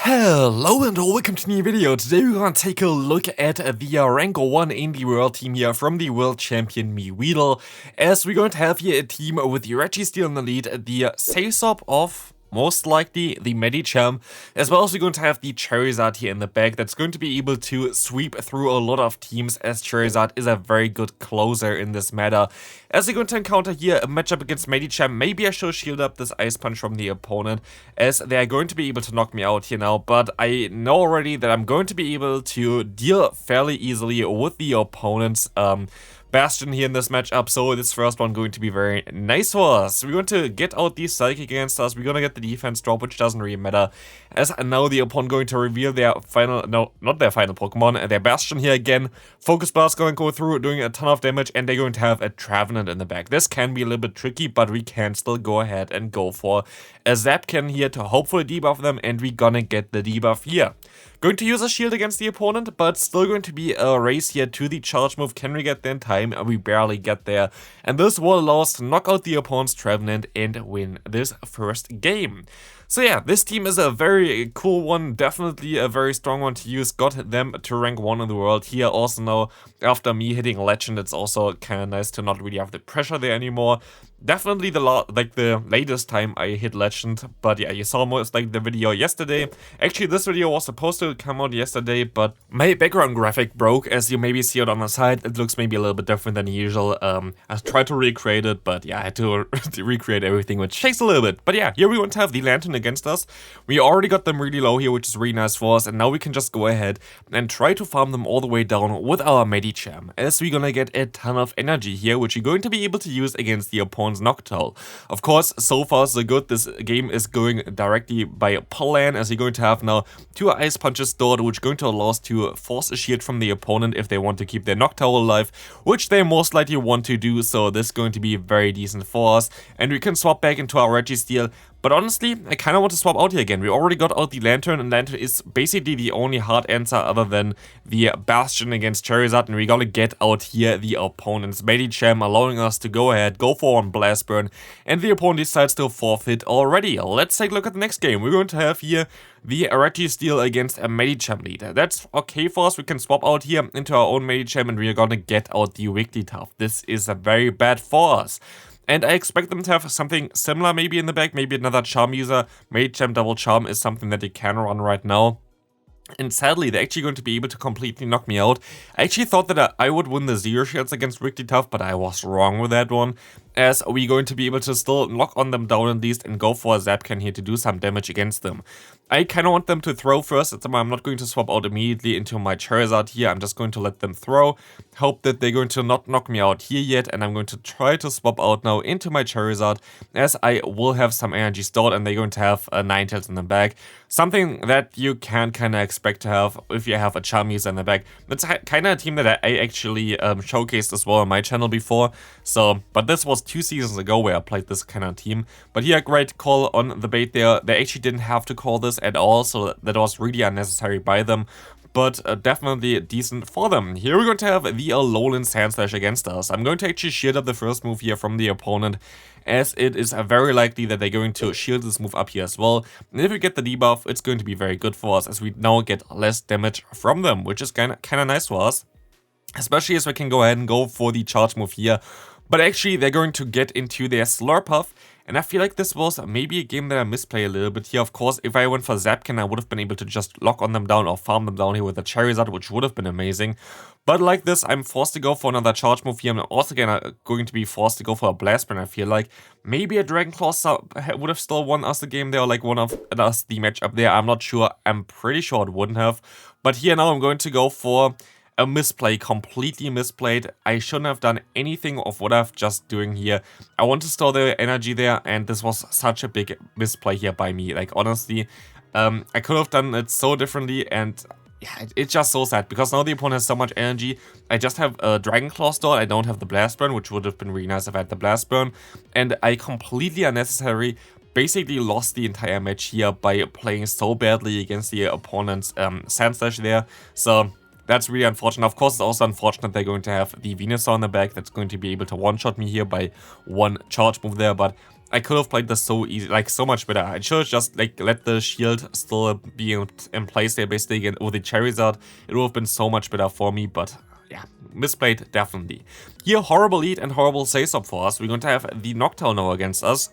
Hello and welcome to a new video. Today we're gonna take a look at the rank 1 indie world team here from the world champion MEWeedle, as we're going to have here a team with the Registeel in the lead, the Saysop of most likely the Medicham, as well as we're going to have the Charizard here in the back that's going to be able to sweep through a lot of teams, as Charizard is a very good closer in this meta. As we're going to encounter here a matchup against Medicham, maybe I should shield up this Ice Punch from the opponent, as they are going to be able to knock me out here now, but I know already that I'm going to be able to deal fairly easily with the opponent's Bastion here in this matchup, so this first one going to be very nice for us. We're going to get out the Psychic against us, we're going to get the defense drop, which doesn't really matter, as now the opponent going to reveal their final, no, not their final Pokemon, their Bastion here again. Focus Blast going to go through, doing a ton of damage, and they're going to have a Trevenant in the back. This can be a little bit tricky, but we can still go ahead and go for a Zapcan here to hopefully debuff them, and we're gonna get the debuff here. Going to use a shield against the opponent, but still going to be a race here to the charge move. Can we get there in time? We barely get there. And this will allow us to knock out the opponent's Trevenant and win this first game. So yeah, this team is a very cool one, definitely a very strong one to use. Got them to rank 1 in the world here. Also now, after me hitting Legend, it's also kind of nice to not really have the pressure there anymore. Definitely the latest time I hit Legend, but yeah, you saw most like the video yesterday. Actually, this video was supposed to come out yesterday, but my background graphic broke, as you maybe see it on the side. It looks maybe a little bit different than usual. I tried to recreate it, but yeah, I had to recreate everything, which takes a little bit. But yeah, here we want to have the Lantern against us. We already got them really low here, which is really nice for us, and now we can just go ahead and try to farm them all the way down with our Medicham, as we're gonna get a ton of energy here, which you're going to be able to use against the opponent's Noctowl. Of course, so far so good. This game is going directly by plan, as you're going to have now 2 Ice Punches stored, which are going to allow us to force a shield from the opponent if they want to keep their Noctowl alive, which they most likely want to do, so this is going to be very decent for us, and we can swap back into our Registeel. But honestly, I kind of want to swap out here again. We already got out the Lantern, and Lantern is basically the only hard answer other than the Bastion against Charizard, and we gotta get out here the opponent's Medicham, allowing us to go ahead, go for one Blast Burn, and the opponent decides to forfeit already. Let's take a look at the next game. We're going to have here the Registeel against a Medicham leader. That's okay for us. We can swap out here into our own Medicham, and we are gonna get out the Wigglytuff. This is very bad for us. And I expect them to have something similar maybe in the back, maybe another Charm user. Medicham Double Charm is something that you can run right now. And sadly, they're actually going to be able to completely knock me out. I actually thought that I would win the Zero Shields against Wigglytuff, but I was wrong with that one, as we're going to be able to still knock on them down at least and go for a Zapcan here to do some damage against them. I kind of want them to throw first. I'm not going to swap out immediately into my Charizard here. I'm just going to let them throw, hope that they're going to not knock me out here yet, and I'm going to try to swap out now into my Charizard, as I will have some energy stored, and they're going to have a Ninetales in the back. Something that you can kind of expect to have if you have a Charm user in the back. That's kind of a team that I actually showcased as well on my channel before. So, but this was 2 seasons ago where I played this kind of team. But here, great call on the bait there. They actually didn't have to call this at all, so that was really unnecessary by them. But definitely decent for them. Here we're going to have the Alolan Sandslash against us. I'm going to actually shield up the first move here from the opponent, as it is very likely that they're going to shield this move up here as well. And if we get the debuff, it's going to be very good for us, as we now get less damage from them, which is kind of nice for us. Especially as we can go ahead and go for the charge move here. But actually, they're going to get into their Slurpuff, and I feel like this was maybe a game that I misplayed a little bit here. Of course, if I went for Zapcan, I would have been able to just lock on them down or farm them down here with a Charizard, which would have been amazing. But like this, I'm forced to go for another charge move here. I'm also going to be forced to go for a Blast Burn. I feel like maybe a Dragon Claw would have still won us the game there, or like won us the matchup there. I'm not sure. I'm pretty sure it wouldn't have. But here now I'm going to go for a misplay, completely misplayed. I shouldn't have done anything of what I've just doing here. I want to store the energy there, and this was such a big misplay here by me. Like, honestly, I could have done it so differently, and yeah, it's just so sad, because now the opponent has so much energy. I just have a Dragon Claw stored. I don't have the Blast Burn, which would have been really nice if I had the Blast Burn, and I completely unnecessary basically lost the entire match here by playing so badly against the opponent's Sandslash there. So that's really unfortunate. Of course, it's also unfortunate they're going to have the Venusaur in the back that's going to be able to one-shot me here by one charge move there, but I could have played this so easy, like so much better. I should have just like let the shield still be in place there basically again with the Charizard. It would have been so much better for me, but yeah, misplayed definitely. Here, horrible lead and horrible Say-Stop for us. We're going to have the Noctowl now against us.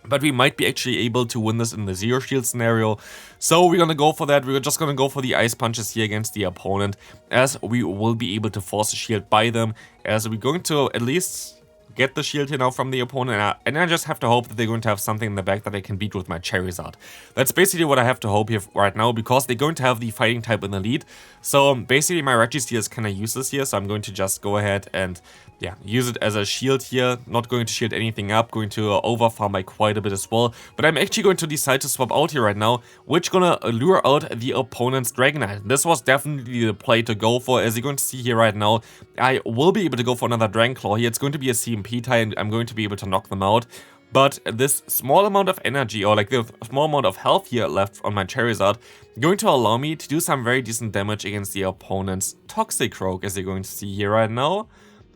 But we might be actually able to win this in the zero shield scenario. So we're gonna go for that. We're just gonna go for the ice punches here against the opponent, as we will be able to force a shield by them, as we're going to at least get the shield here now from the opponent, and I just have to hope that they're going to have something in the back that I can beat with my Charizard. That's basically what I have to hope here right now, because they're going to have the fighting type in the lead. So basically my Registeel is kind of useless here, so I'm going to just go ahead and yeah, use it as a shield here. Not going to shield anything up, going to overfarm by quite a bit as well. But I'm actually going to decide to swap out here right now, which gonna lure out the opponent's Dragonite. This was definitely the play to go for. As you're going to see here right now, I will be able to go for another Dragon Claw here. It's going to be a CMP tie, and I'm going to be able to knock them out. But this small amount of energy, or like the small amount of health here left on my Charizard, going to allow me to do some very decent damage against the opponent's Toxic Rogue, as you're going to see here right now.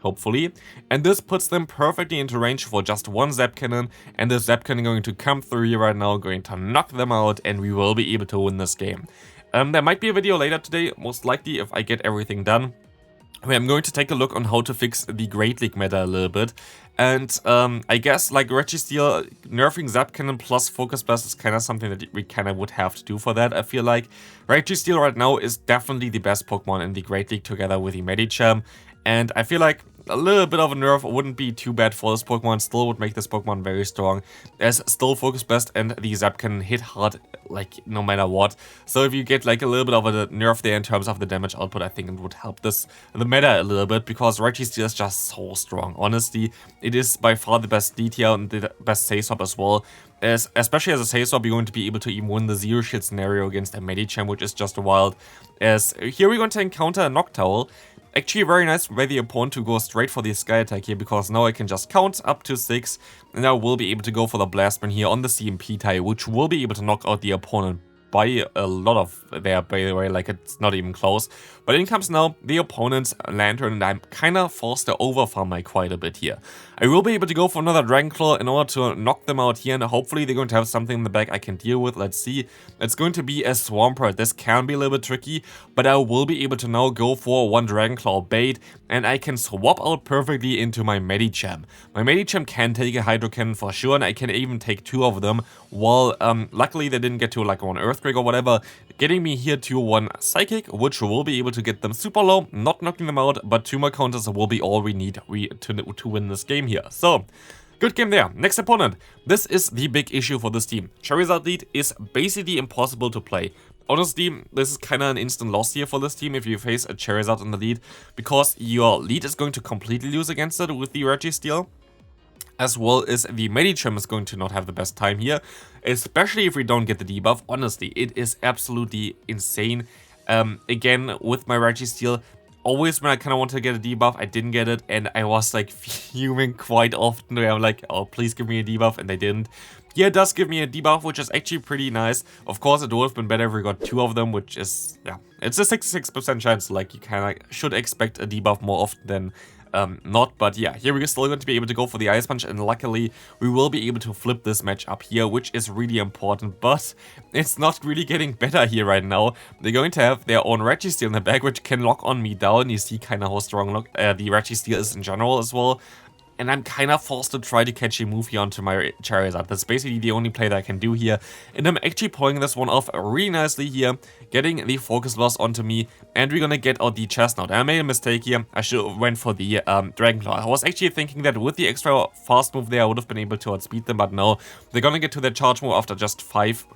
Hopefully, and this puts them perfectly into range for just one Zap Cannon, and this Zap Cannon going to come through here right now, going to knock them out, and we will be able to win this game. There might be a video later today, most likely if I get everything done, where I'm going to take a look on how to fix the Great League meta a little bit. And I guess like Registeel, nerfing Zap Cannon plus Focus Blast is kind of something that we kind of would have to do for that. I feel like Registeel right now is definitely the best Pokemon in the Great League together with the Medicham. And I feel like a little bit of a nerf wouldn't be too bad for this Pokemon, still would make this Pokemon very strong, as still Focus Blast and the Zap can hit hard, like, no matter what. So if you get, like, a little bit of a nerf there in terms of the damage output, I think it would help the meta a little bit, because Registeel is just so strong. Honestly, it is by far the best DTL and the best Say-Swap as well. Especially as a Say-Swap, you're going to be able to even win the zero shield scenario against a Medicham, which is just wild. As here we're going to encounter a Noctowl. Actually, very nice by the opponent to go straight for the Sky Attack here, because now I can just count up to 6, and I will be able to go for the Blast Burn here on the CMP tie, which will be able to knock out the opponent by a lot of there, by the way, like it's not even close. But in comes now the opponent's Lantern, and I'm kind of forced to overfarm by quite a bit here. I will be able to go for another Dragon Claw in order to knock them out here, and hopefully they're going to have something in the back I can deal with. Let's see. It's going to be a Swampert. This can be a little bit tricky, but I will be able to now go for one Dragon Claw bait, and I can swap out perfectly into my Medicham. My Medicham can take a Hydro Cannon for sure, and I can even take 2 of them, while luckily they didn't get to like one Earthquake or whatever, getting me here to one Psychic, which will be able to get them super low, not knocking them out, but 2 more counters will be all we need to win this game here. So, good game there. Next opponent. This is the big issue for this team. Charizard lead is basically impossible to play. Honestly, this is kind of an instant loss here for this team if you face a Charizard in the lead, because your lead is going to completely lose against it with the Registeel, as well as the Medicham is going to not have the best time here, especially if we don't get the debuff. Honestly, it is absolutely insane. Again, with my Registeel, always when I kind of wanted to get a debuff, I didn't get it, and I was like fuming quite often where I'm like, oh, please give me a debuff, and they didn't. Yeah, it does give me a debuff, which is actually pretty nice. Of course, it would have been better if we got 2 of them, which is, yeah, it's a 66% chance, like you kind of should expect a debuff more often than not. But yeah, here we're still going to be able to go for the Ice Punch, and luckily we will be able to flip this match up here, which is really important, but it's not really getting better here right now. They're going to have their own Registeel in the back, which can lock on me down. You see kind of how strong the Registeel is in general as well. And I'm kind of forced to try to catch a move here onto my Charizard. That's basically the only play that I can do here. And I'm actually pulling this one off really nicely here, getting the Focus Blast onto me, and we're gonna get out the Chestnut. I made a mistake here. I should have went for the Dragon Claw. I was actually thinking that with the extra fast move there, I would have been able to outspeed them, but no. They're gonna get to their charge move after just 5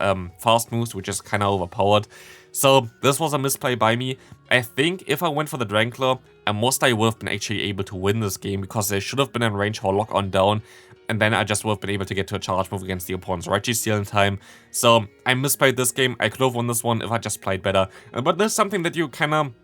fast moves, which is kind of overpowered. So this was a misplay by me. I think if I went for the Dragon Claw, I would have been actually able to win this game, because they should have been in range for lock on down, and then I just would have been able to get to a charge move against the opponent's Registeel in time. So I misplayed this game. I could have won this one if I just played better. But there's something that you kind of,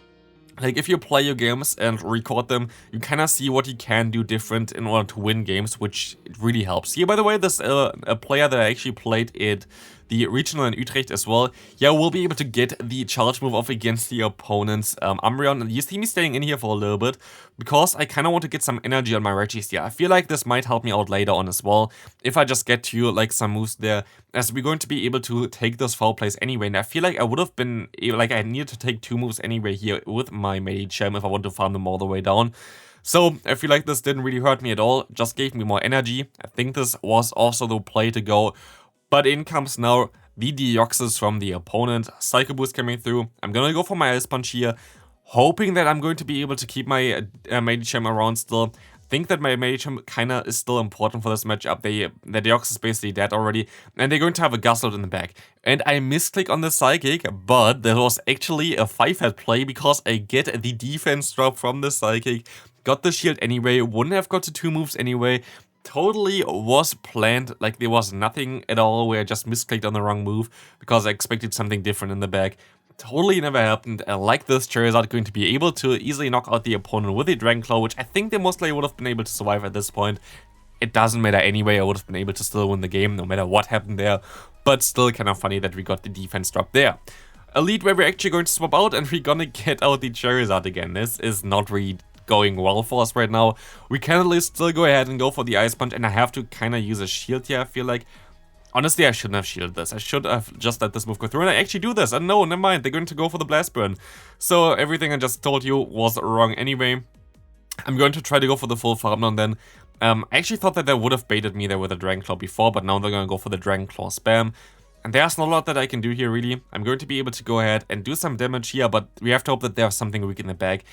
like, if you play your games and record them, you kind of see what you can do different in order to win games, which really helps. Here, by the way, this a player that I actually played it the regional in Utrecht as well. Yeah, we'll be able to get the charge move off against the opponent's Umbreon. And you see me staying in here for a little bit because I kind of want to get some energy on my Registeel. I feel like this might help me out later on as well if I just get to like some moves there, as we're going to be able to take those foul plays anyway. And I feel like I would have been like I needed to take 2 moves anyway here with my Medicham if I want to farm them all the way down. So I feel like this didn't really hurt me at all, just gave me more energy. I think this was also the play to go. But in comes now the Deoxys from the opponent. Psycho Boost coming through. I'm gonna go for my Ice Punch here, hoping that I'm going to be able to keep my Medicham around still. I think that my Medicham kinda is still important for this matchup. The Deoxys is basically dead already, and they're going to have a Gusload in the back. And I misclick on the Psychic, but that was actually a 5-head play because I get the defense drop from the Psychic. Got the shield anyway, wouldn't have got to 2 moves anyway. Totally was planned, like there was nothing at all where I just misclicked on the wrong move because I expected something different in the back. Totally never happened. I like this Charizard going to be able to easily knock out the opponent with a Dragon Claw, which I think they most likely would have been able to survive at this point. It doesn't matter anyway, I would have been able to still win the game no matter what happened there, but still kind of funny that we got the defense drop there. A lead where we're actually going to swap out and we're gonna get out the Charizard again. This is not really going well for us right now. We can at least still go ahead and go for the Ice Punch, and I have to kind of use a shield here, I feel like. Honestly, I shouldn't have shielded this. I should have just let this move go through, and I actually do this. And no, never mind, they're going to go for the Blast Burn. So everything I just told you was wrong anyway. I'm going to try to go for the full farm now and then. I actually thought that they would have baited me there with a Dragon Claw before, but now they're going to go for the Dragon Claw spam. And there's not a lot that I can do here, really. I'm going to be able to go ahead and do some damage here, but we have to hope that there's something weak in the bag.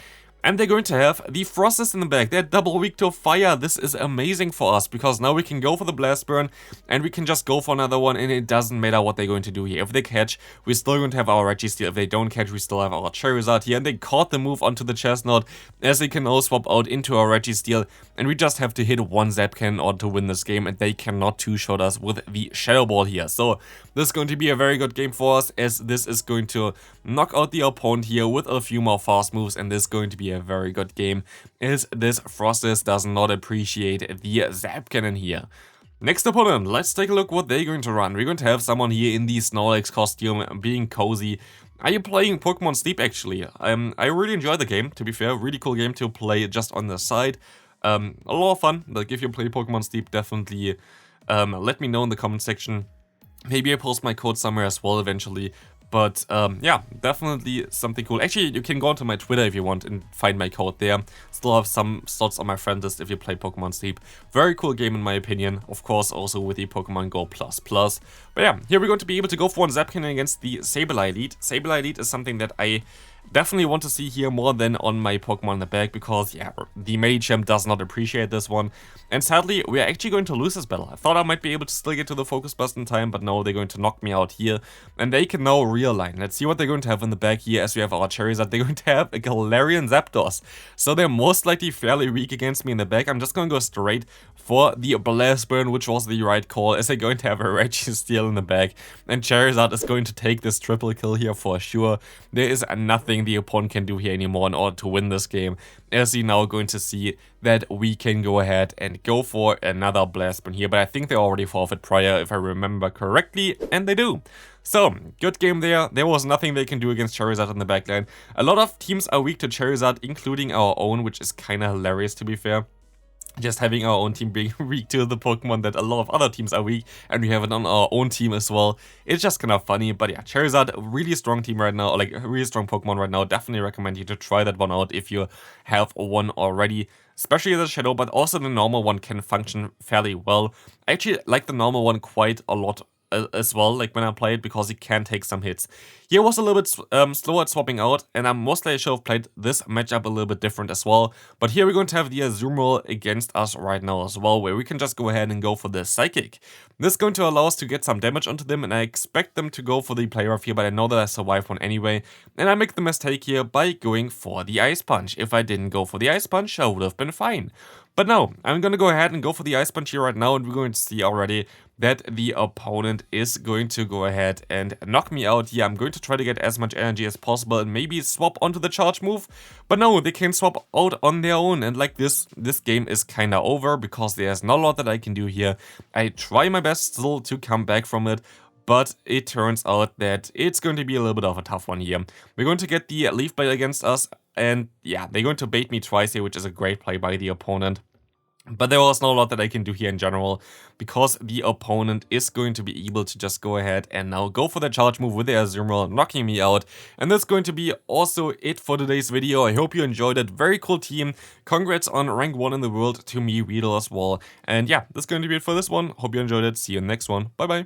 And they're going to have the Frosters in the back. They're double weak to fire. This is amazing for us because now we can go for the Blast Burn and we can just go for another one, and it doesn't matter what they're going to do here. If they catch, we're still going to have our Registeel. If they don't catch, we still have our Charizard here. And they caught the move onto the Chestnut, as they can now swap out into our Registeel. And we just have to hit one Zap Cannon in order to win this game, and they cannot two-shot us with the Shadow Ball here. So this is going to be a very good game for us, as this is going to knock out the opponent here with a few more fast moves, and this is going to be a very good game, as this Frostus does not appreciate the Zap Cannon here. Next opponent, let's take a look what they're going to run. We're going to have someone here in the Snorlax costume, being cozy. Are you playing Pokemon Sleep, actually? I really enjoy the game, to be fair. Really cool game to play just on the side. A lot of fun. Like, if you play Pokemon Sleep, definitely let me know in the comment section. Maybe I post my code somewhere as well eventually. But yeah, definitely something cool. Actually, you can go onto my Twitter if you want and find my code there. Still have some slots on my friend list if you play Pokemon Sleep. Very cool game in my opinion. Of course, also with the Pokemon Go++. But yeah, here we're going to be able to go for one Zap Cannon against the Sableye lead. Sableye lead is something that I definitely want to see here more than on my Pokemon in the back, because yeah, the Medicham does not appreciate this one. And sadly, we are actually going to lose this battle. I thought I might be able to still get to the Focus Burst in time, but no, they're going to knock me out here. And they can now realign. Let's see what they're going to have in the back here, as we have our Charizard. They're going to have a Galarian Zapdos. So they're most likely fairly weak against me in the back. I'm just going to go straight for the Blast Burn, which was the right call, as they're going to have a Registeel in the back. And Charizard is going to take this triple kill here for sure. There is nothing the opponent can do here anymore in order to win this game, as you're now going to see that we can go ahead and go for another Blast Burn here. But I think they already forfeit prior, if I remember correctly, and they do. So, good game there. There was nothing they can do against Charizard in the backline. A lot of teams are weak to Charizard, including our own, which is kind of hilarious to be fair. Just having our own team being weak to the Pokemon that a lot of other teams are weak, and we have it on our own team as well. It's just kind of funny, but yeah, Charizard, really strong team right now, like a really strong Pokemon right now. Definitely recommend you to try that one out if you have one already. Especially the Shadow, but also the normal one can function fairly well. I actually like the normal one quite a lot as well, like when I play it, because it can take some hits. Here was a little bit slower at swapping out, and I'm most likely should have played this matchup a little bit different as well. But here we're going to have the Azumarill against us right now as well, where we can just go ahead and go for the Psychic. This is going to allow us to get some damage onto them, and I expect them to go for the Play Rough here, but I know that I survived one anyway. And I make the mistake here by going for the Ice Punch. If I didn't go for the Ice Punch, I would have been fine. But no, I'm going to go ahead and go for the Ice Punch here right now, and we're going to see already that the opponent is going to go ahead and knock me out here. I'm going to try to get as much energy as possible and maybe swap onto the charge move. But no, they can swap out on their own, and like this game is kinda over because there's not a lot that I can do here. I try my best still to come back from it, but it turns out that it's going to be a little bit of a tough one here. We're going to get the Leaf Blade against us, and yeah, they're going to bait me twice here, which is a great play by the opponent. But there was not a lot that I can do here in general, because the opponent is going to be able to just go ahead and now go for the charge move with their Azumarill, knocking me out. And that's going to be also it for today's video. I hope you enjoyed it. Very cool team. Congrats on rank 1 in the world to MEWeedle as well. And yeah, that's going to be it for this one. Hope you enjoyed it. See you in the next one. Bye bye.